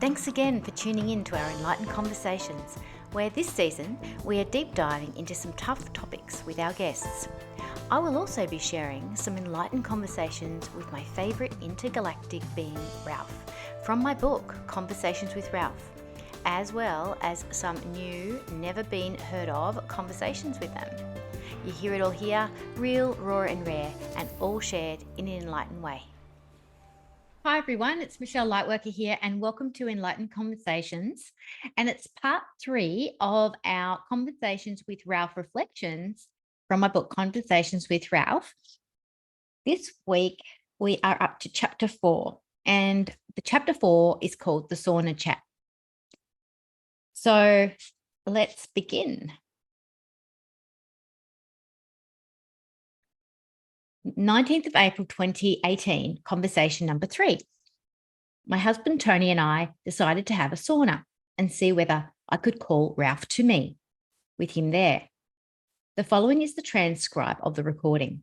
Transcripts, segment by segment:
Thanks again for tuning in to our Enlightened Conversations, where this season we are deep diving into some tough topics with our guests. I will also be sharing some enlightened conversations with my favourite intergalactic being, Ralph, from my book, Conversations with Ralph, as well as some new, never been heard of conversations with them. You hear it all here, real, raw and rare, and all shared in an enlightened way. Hi everyone, it's Michelle Lightworker here and welcome to Enlightened Conversations. And it's part 3 of our Conversations with Ralph reflections from my book, Conversations with Ralph. This week we are up to chapter 4 and the chapter 4 is called The Sauna Chat. So let's begin. 19th of April 2018, conversation number 3. My husband Tony and I decided to have a sauna and see whether I could call Ralph to me with him there. The following is the transcribe of the recording.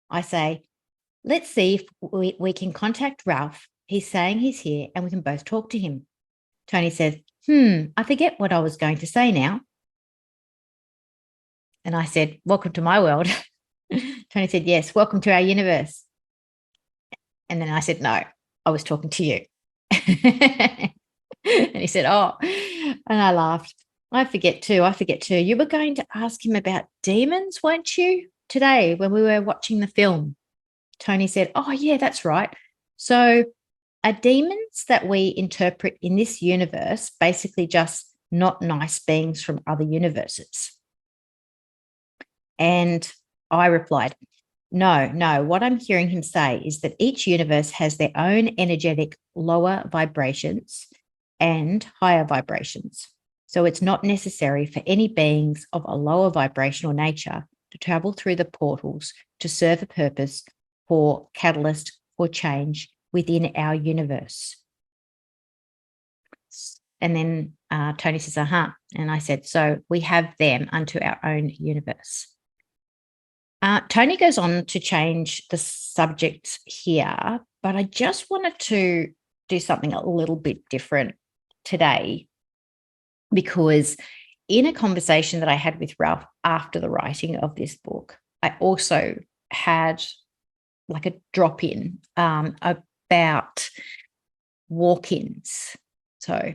I say, let's see if we can contact Ralph. He's saying he's here and we can both talk to him. Tony says, I forget what I was going to say now. And I said, welcome to my world. Tony said, yes, welcome to our universe. And then I said, no, I was talking to you. And he said, oh, and I laughed. I forget too. You were going to ask him about demons, weren't you, today when we were watching the film? Tony said, oh, yeah, that's right. So are demons that we interpret in this universe basically just not nice beings from other universes? And I replied, no, what I'm hearing him say is that each universe has their own energetic lower vibrations and higher vibrations. So it's not necessary for any beings of a lower vibrational nature to travel through the portals to serve a purpose for catalyst or change within our universe. And then Tony says, and I said, so we have them unto our own universe. Tony goes on to change the subject here, but I just wanted to do something a little bit different today because in a conversation that I had with Ralph after the writing of this book, I also had like a drop-in about walk-ins. So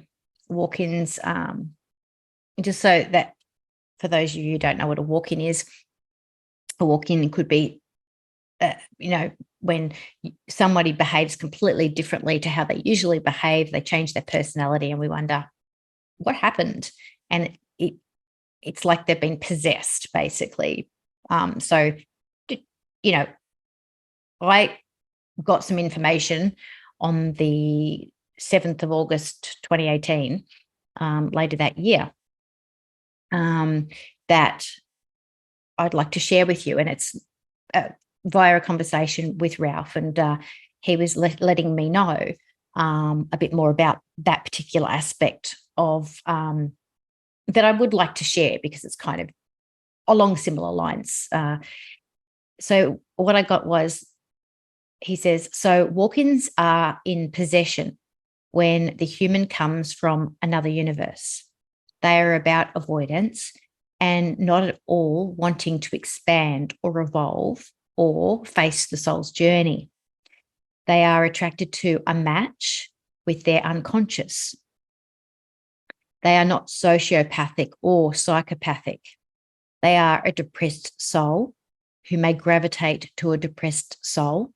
walk-ins, just so that for those of you who don't know what a walk-in is, a walk-in could be, when somebody behaves completely differently to how they usually behave, they change their personality and we wonder what happened. And it's like they've been possessed, basically. So, I got some information on the 7th of August, 2018, later that year, that I'd like to share with you. And it's via a conversation with Ralph. And he was letting me know a bit more about that particular aspect of that I would like to share because it's kind of along similar lines. So what I got was, he says, so walk-ins are in possession when the human comes from another universe. They are about avoidance and not at all wanting to expand or evolve or face the soul's journey. They are attracted to a match with their unconscious. They are not sociopathic or psychopathic. They are a depressed soul who may gravitate to a depressed soul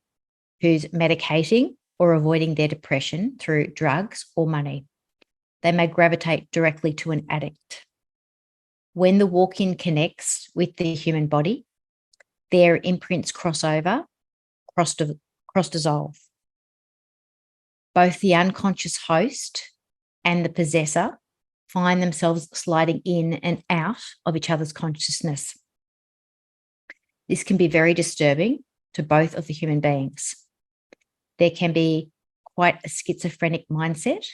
who's medicating or avoiding their depression through drugs or money. They may gravitate directly to an addict. When the walk-in connects with the human body, their imprints cross over, cross-dissolve. Both the unconscious host and the possessor find themselves sliding in and out of each other's consciousness. This can be very disturbing to both of the human beings. There can be quite a schizophrenic mindset,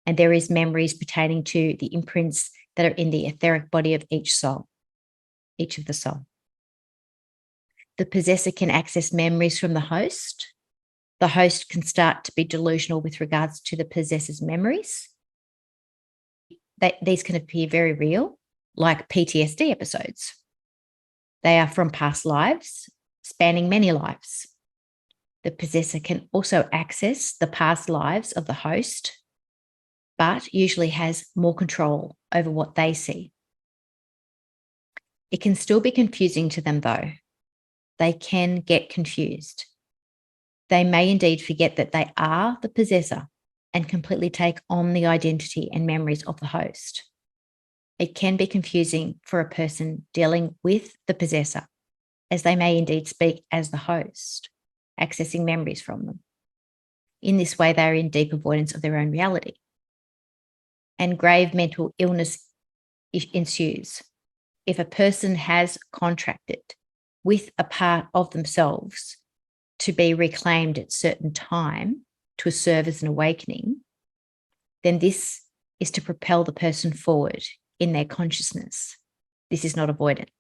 and there is memories pertaining to the imprints that are in the etheric body of each soul, each of the soul. The possessor can access memories from the host the host can start to be delusional with regards to the possessor's memories. These can appear very real, like PTSD episodes. They are from past lives, spanning many lives. The possessor can also access the past lives of the host, but usually has more control over what they see. It can still be confusing to them, though. They can get confused. They may indeed forget that they are the possessor and completely take on the identity and memories of the host. It can be confusing for a person dealing with the possessor, as they may indeed speak as the host, accessing memories from them. In this way, they are in deep avoidance of their own reality. And grave mental illness ensues. If a person has contracted with a part of themselves to be reclaimed at a certain time to serve as an awakening, then this is to propel the person forward in their consciousness. This is not avoidance.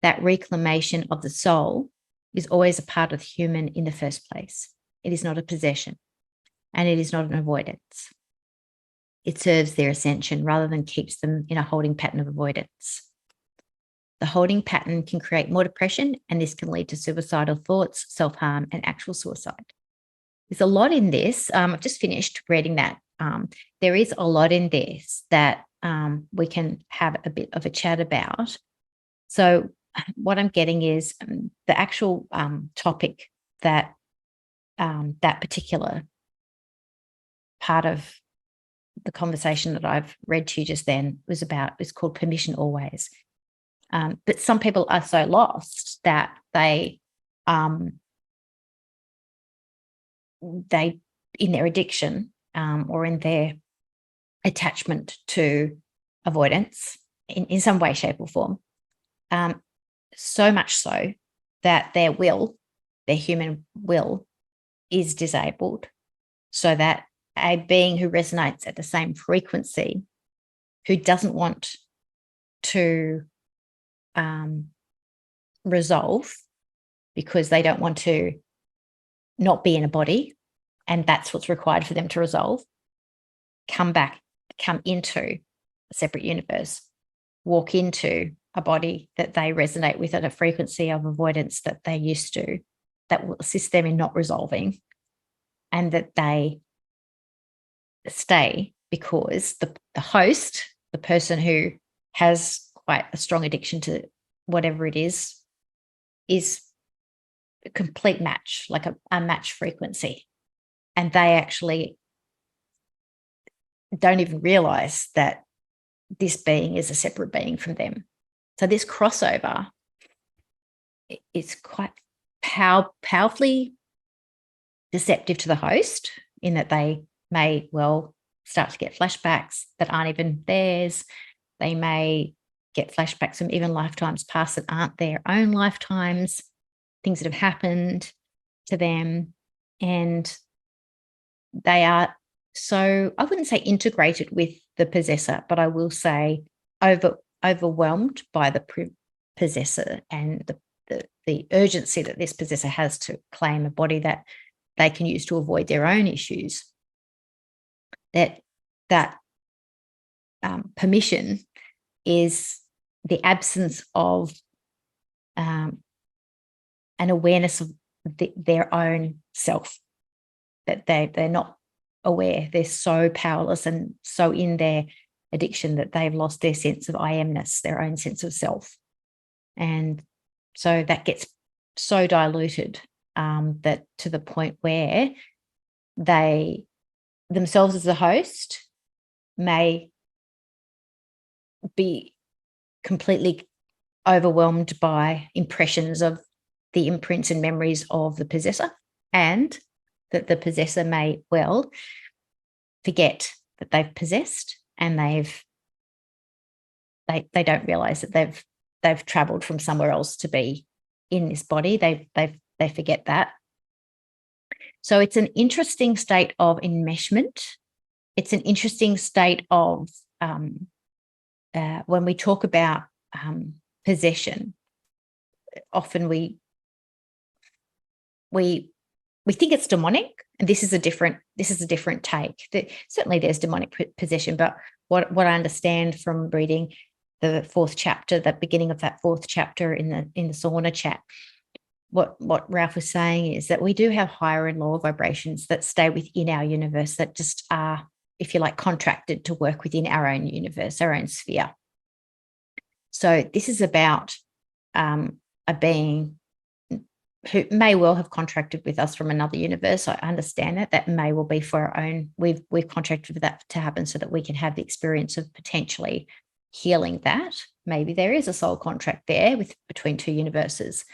That reclamation of the soul is always a part of the human in the first place. It is not a possession, and it is not an avoidance. It serves their ascension rather than keeps them in a holding pattern of avoidance. The holding pattern can create more depression, and this can lead to suicidal thoughts, self-harm, and actual suicide. There's a lot in this. I've just finished reading that. There is a lot in this that we can have a bit of a chat about. So what I'm getting is the actual topic that that particular part of the conversation that I've read to you just then was about is called permission always. But some people are so lost that they in their addiction or in their attachment to avoidance in some way, shape, or form, so much so that their human will, is disabled, so that a being who resonates at the same frequency, who doesn't want to resolve because they don't want to not be in a body, and that's what's required for them to resolve, come into a separate universe, walk into a body that they resonate with at a frequency of avoidance that they're used to, that will assist them in not resolving, and that they stay because the host, the person who has quite a strong addiction to whatever it is a complete match, like a match frequency. And they actually don't even realize that this being is a separate being from them. So this crossover is quite powerfully deceptive to the host, in that they may well start to get flashbacks that aren't even theirs. They may get flashbacks from even lifetimes past that aren't their own lifetimes, things that have happened to them. And they are so, I wouldn't say integrated with the possessor, but I will say overwhelmed by the possessor and the urgency that this possessor has to claim a body that they can use to avoid their own issues. That permission is the absence of an awareness of their own self, that they're not aware. They're so powerless and so in their addiction that they've lost their sense of I amness, their own sense of self. And so that gets so diluted that to the point where they themselves as a host may be completely overwhelmed by impressions of the imprints and memories of the possessor, and that the possessor may well forget that they've possessed, and they don't realize that they've traveled from somewhere else to be in this body. They forget that. So it's an interesting state of enmeshment. It's an interesting state of when we talk about possession, often we we think it's demonic, and this is a different take. Certainly there's demonic possession, but what I understand from reading the 4th chapter, the beginning of that 4th chapter in the sauna chat, what Ralph was saying is that we do have higher and lower vibrations that stay within our universe, that just are, if you like, contracted to work within our own universe, our own sphere. So this is about a being who may well have contracted with us from another universe. I understand that may well be for our own. We've contracted for that to happen so that we can have the experience of potentially healing that. Maybe there is a soul contract there between two universes.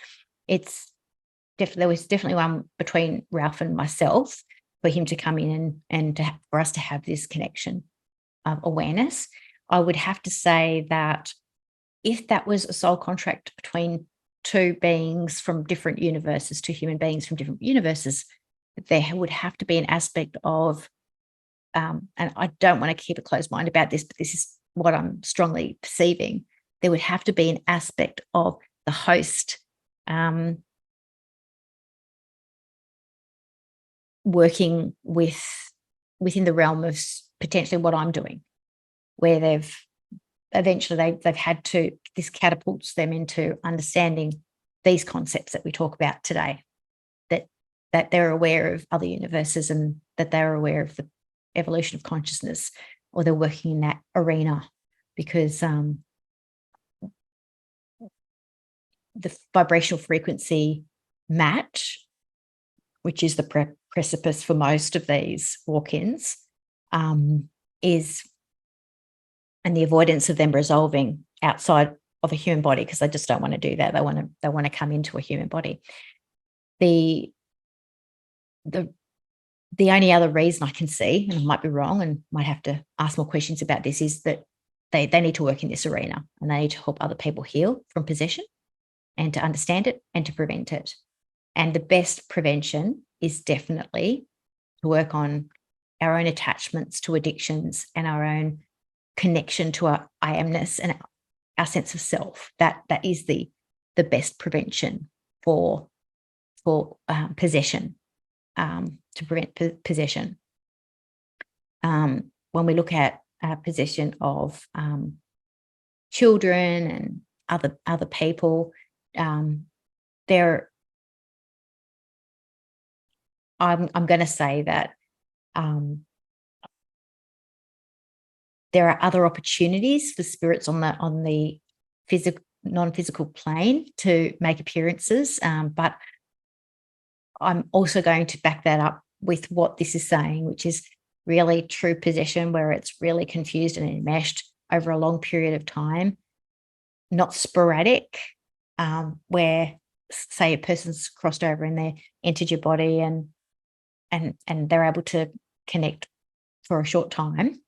There was definitely one between Ralph and myself for him to come in and for us to have this connection of awareness. I would have to say that if that was a soul contract between two beings from different universes, two human beings from different universes, there would have to be an aspect of, and I don't want to keep a closed mind about this, but this is what I'm strongly perceiving. There would have to be an aspect of the host working within the realm of potentially what I'm doing, where they've had to, this catapults them into understanding these concepts that we talk about today, that they're aware of other universes and that they're aware of the evolution of consciousness, or they're working in that arena, because the vibrational frequency match, which is the precipice for most of these walk-ins, is, and the avoidance of them resolving outside of a human body, because they just don't want to do that. They want to come into a human body. The only other reason I can see, and I might be wrong and might have to ask more questions about this, is that they need to work in this arena, and they need to help other people heal from possession and to understand it and to prevent it. And the best prevention is definitely to work on our own attachments to addictions and our own connection to our I amness and our sense of self. That is the best prevention for possession, to prevent possession. When we look at possession of children and other people, I'm going to say that there are other opportunities for spirits on the physical, non-physical plane to make appearances, but I'm also going to back that up with what this is saying, which is really true possession, where it's really confused and enmeshed over a long period of time, not sporadic, where, say, a person's crossed over and they entered your body and they're able to connect for a short time,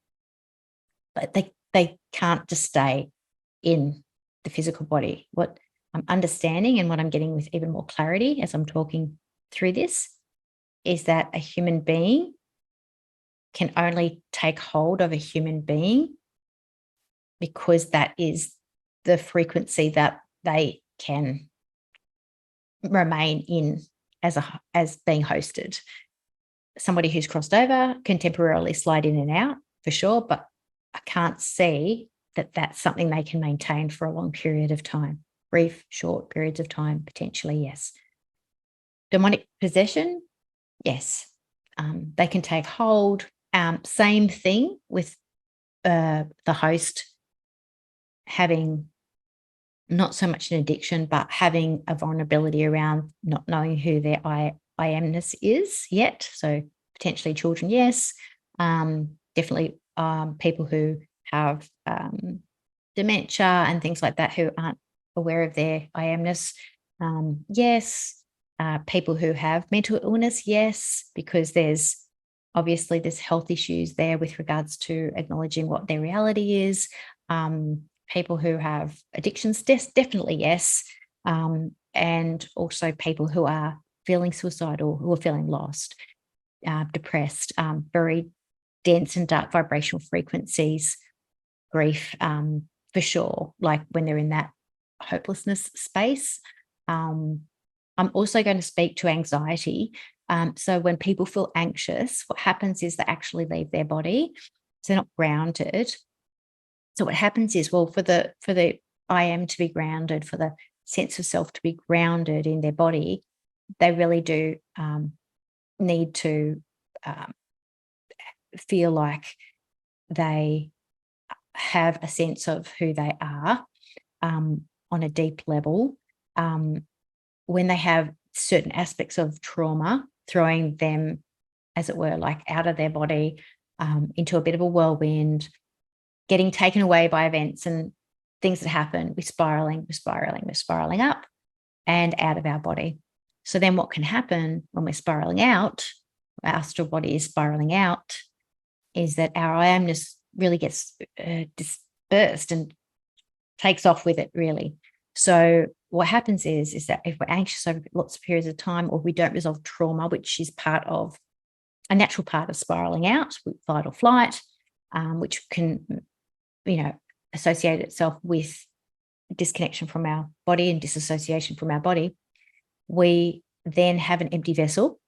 but they can't just stay in the physical body. What I'm understanding and what I'm getting with even more clarity as I'm talking through this is that a human being can only take hold of a human being because that is the frequency that they can remain in as being hosted. Somebody who's crossed over can temporarily slide in and out for sure, but I can't see that that's something they can maintain for a long period of time. Brief, short periods of time, potentially, yes. Demonic possession, yes. They can take hold. Same thing with the host having not so much an addiction, but having a vulnerability around not knowing who their I amness is yet. So potentially children, yes. Definitely people who have dementia and things like that who aren't aware of their I amness, yes. People who have mental illness, yes, because there's health issues there with regards to acknowledging what their reality is. People who have addictions, definitely yes. And also people who are feeling suicidal, who are feeling lost, depressed, very dense and dark vibrational frequencies, grief, for sure, like when they're in that hopelessness space. I'm also going to speak to anxiety. So when people feel anxious, what happens is they actually leave their body. So they're not grounded. So what happens is, well, for the I am to be grounded, for the sense of self to be grounded in their body, they really do need to feel like they have a sense of who they are on a deep level. When they have certain aspects of trauma throwing them, as it were, like out of their body into a bit of a whirlwind, getting taken away by events and things that happen, we're spiraling up and out of our body. So then what can happen when we're spiraling out, our astral body is spiraling out, is that our I amness really gets dispersed and takes off with it, really. So what happens is that if we're anxious over lots of periods of time, or we don't resolve trauma, which is part of a natural part of spiraling out, with fight or flight, which can, associate itself with disconnection from our body and disassociation from our body, we then have an empty vessel.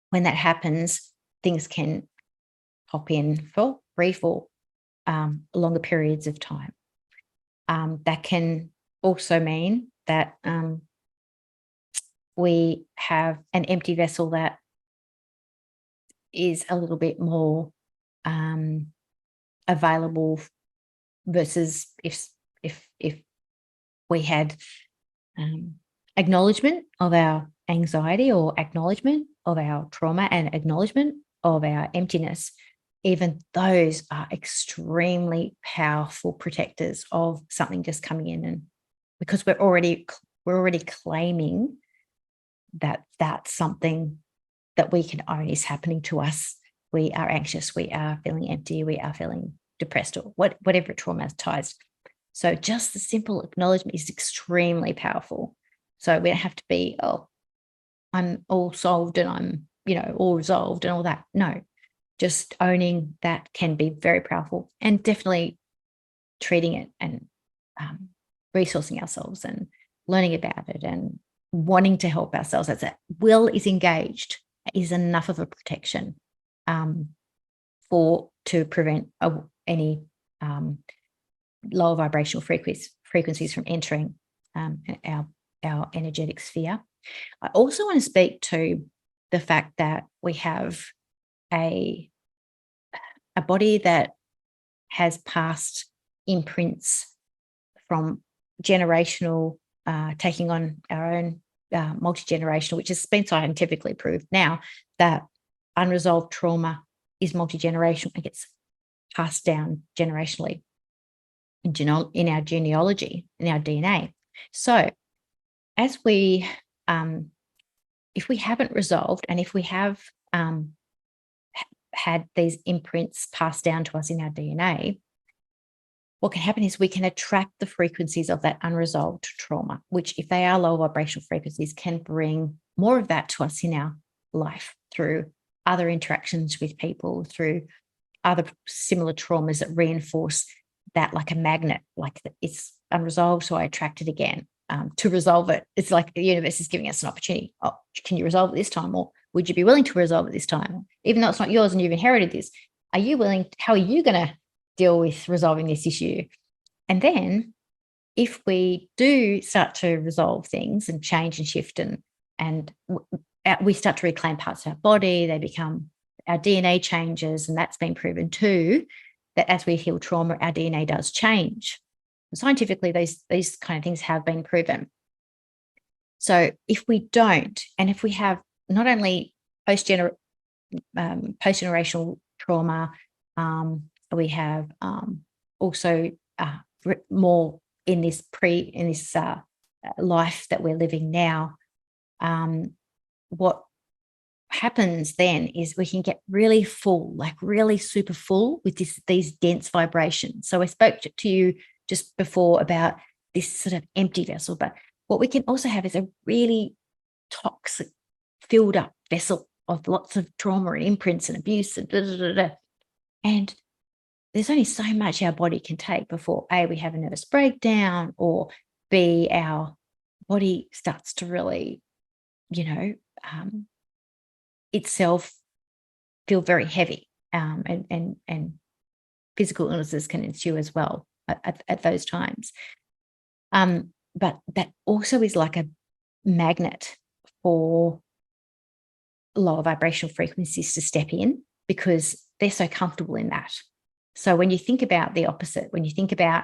When that happens, things can pop in for brief or longer periods of time. That can also mean that we have an empty vessel that is a little bit more available, versus if we had acknowledgement of our anxiety, or acknowledgement of our trauma, and acknowledgement of our emptiness. Even those are extremely powerful protectors of something just coming in, and because we're already claiming that that's something that we can own is happening to us. We are anxious, we are feeling empty, we are feeling depressed, or whatever traumatized. So just the simple acknowledgement is extremely powerful. So we don't have to be, oh, I'm all solved and I'm, all resolved and all that. No, just owning that can be very powerful, and definitely treating it and resourcing ourselves and learning about it and wanting to help ourselves. As that will is engaged is enough of a protection to prevent any lower vibrational frequencies from entering our energetic sphere. I also want to speak to the fact that we have a body that has past imprints from generational, taking on our own multi-generational, which has been scientifically proved now that unresolved trauma is multi-generational and gets passed down generationally in our genealogy, in our DNA. So as we, if we haven't resolved, and if we have had these imprints passed down to us in our DNA, what can happen is we can attract the frequencies of that unresolved trauma, which, if they are low vibrational frequencies, can bring more of that to us in our life through other interactions with people, through other similar traumas that reinforce that, like a magnet, like it's unresolved, so I attract it again. To resolve it, it's like the universe is giving us an opportunity. Oh, can you resolve it this time? Or would you be willing to resolve it this time? Even though it's not yours and you've inherited this, are you willing? How are you going to deal with resolving this issue? And then if we do start to resolve things and change and shift, and we start to reclaim parts of our body, they become, our DNA changes, and that's been proven too, that as we heal trauma, our DNA does change. Scientifically, these kind of things have been proven. So if we don't, and if we have not only post-generational trauma, we have also more in this life that we're living now. What happens then is we can get really full, like really super full with these dense vibrations. So I spoke to you just before about this sort of empty vessel, but what we can also have is a really toxic, filled up vessel of lots of trauma and imprints and abuse and And there's only so much our body can take before A, we have a nervous breakdown, or B, our body starts to really, itself feel very heavy, and physical illnesses can ensue as well at those times. But that also is like a magnet for lower vibrational frequencies to step in because they're so comfortable in that. So when you think about the opposite, when you think about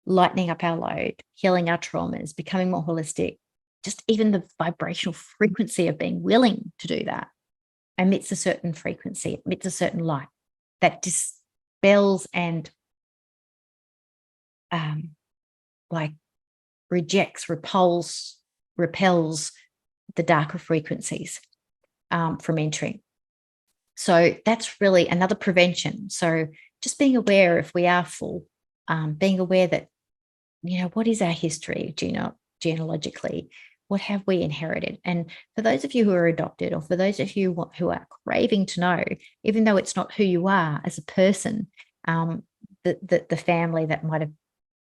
lightening up our load, healing our traumas, becoming more holistic, just even the vibrational frequency of being willing to do that emits a certain frequency, emits a certain light that dispels and like rejects, repels the darker frequencies from entering. So that's really another prevention. So just being aware if we are full, being aware that, what is our history genealogically? What have we inherited? And for those of you who are adopted, or for those of you who are craving to know, even though it's not who you are as a person, the family that might have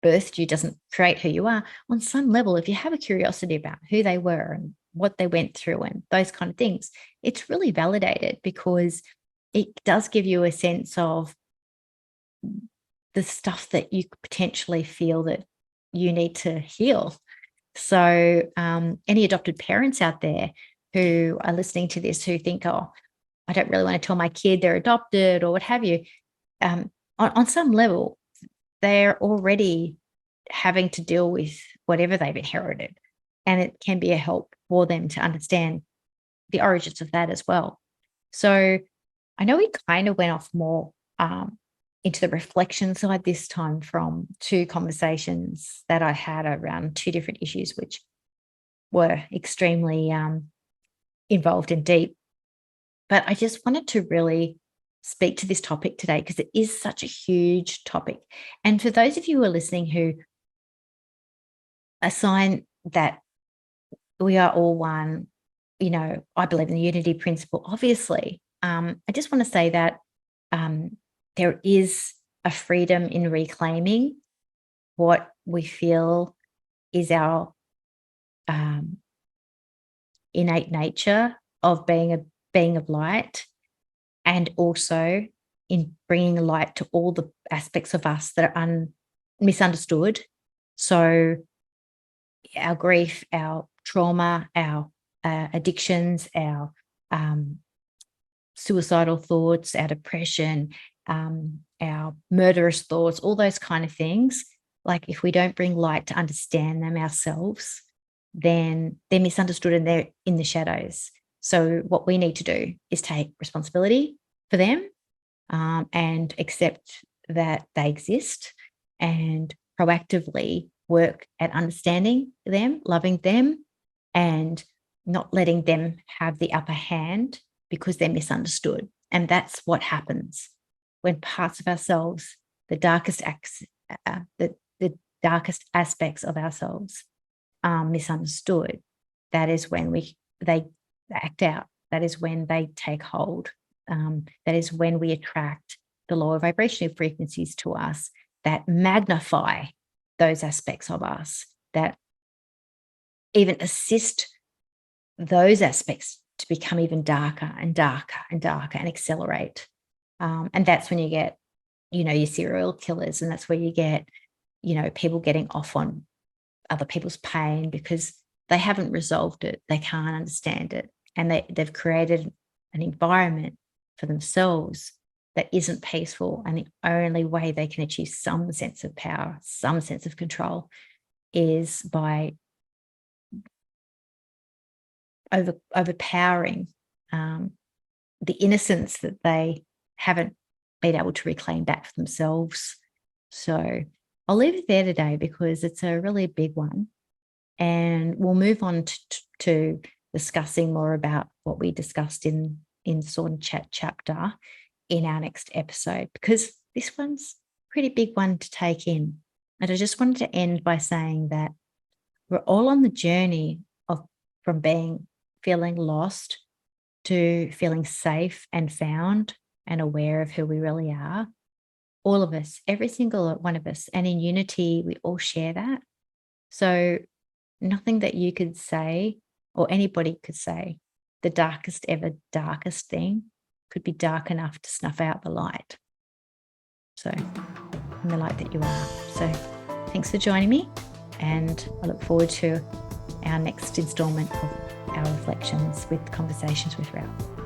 birthed you doesn't create who you are. On some level, if you have a curiosity about who they were and what they went through and those kind of things, it's really validated because it does give you a sense of the stuff that you potentially feel that you need to heal. So any adopted parents out there who are listening to this who think, oh, I don't really want to tell my kid they're adopted or what have you, on some level, they're already having to deal with whatever they've inherited. And it can be a help for them to understand the origins of that as well. So I know we kind of went off more into the reflection side this time from two conversations that I had around two different issues, which were extremely involved and deep. But I just wanted to really speak to this topic today because it is such a huge topic. And for those of you who are listening who assign that we are all one, I believe in the unity principle, obviously. I just want to say that there is a freedom in reclaiming what we feel is our innate nature of being a being of light, and also in bringing light to all the aspects of us that are misunderstood. So our grief, our trauma, our addictions, our suicidal thoughts, our depression, our murderous thoughts, all those kind of things. Like if we don't bring light to understand them ourselves, then they're misunderstood and they're in the shadows. So what we need to do is take responsibility for them and accept that they exist and proactively work at understanding them, loving them, and not letting them have the upper hand because they're misunderstood. And that's what happens when parts of ourselves, the darkest aspects of ourselves are misunderstood. That is when they act out. That is when they take hold. That is when we attract the lower vibrational frequencies to us that magnify those aspects of us, that even assist those aspects to become even darker and darker and darker and accelerate. And that's when you get, your serial killers, and that's where you get, people getting off on other people's pain because they haven't resolved it. They can't understand it. And they've created an environment for themselves that isn't peaceful. And the only way they can achieve some sense of power, some sense of control is by overpowering the innocence that they haven't been able to reclaim back for themselves. So I'll leave it there today because it's a really big one. And we'll move on to discussing more about what we discussed in Sword and Chat chapter in our next episode, because this one's a pretty big one to take in. And I just wanted to end by saying that we're all on the journey from feeling lost to feeling safe and found and aware of who we really are. All of us, every single one of us. And in unity, we all share that. So nothing that you could say or anybody could say the darkest ever darkest thing could be dark enough to snuff out the light. So, and the light that you are. So thanks for joining me, and I look forward to our next installment of our reflections with Conversations with Ralph.